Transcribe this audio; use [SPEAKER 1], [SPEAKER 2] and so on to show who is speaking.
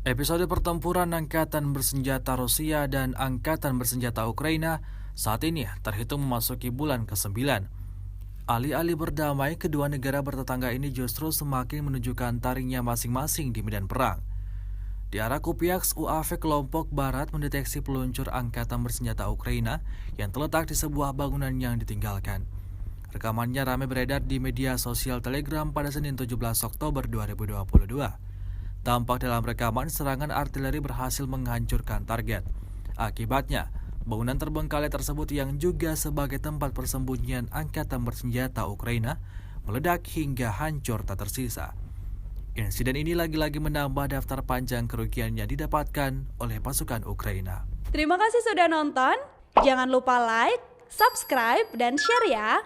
[SPEAKER 1] Episode pertempuran Angkatan Bersenjata Rusia dan Angkatan Bersenjata Ukraina saat ini terhitung memasuki bulan ke-9. Alih-alih berdamai, kedua negara bertetangga ini justru semakin menunjukkan taringnya masing-masing di medan perang. Di arah Kupiansk, UAV kelompok barat mendeteksi peluncur Angkatan Bersenjata Ukraina yang terletak di sebuah bangunan yang ditinggalkan. Rekamannya ramai beredar di media sosial Telegram pada Senin 17 Oktober 2022. Tampak dalam rekaman serangan artileri berhasil menghancurkan target. Akibatnya, bangunan terbengkalai tersebut yang juga sebagai tempat persembunyian Angkatan Bersenjata Ukraina meledak hingga hancur tak tersisa. Insiden ini lagi-lagi menambah daftar panjang kerugian yang didapatkan oleh pasukan Ukraina.
[SPEAKER 2] Terima kasih sudah nonton. Jangan lupa like, subscribe, dan share ya.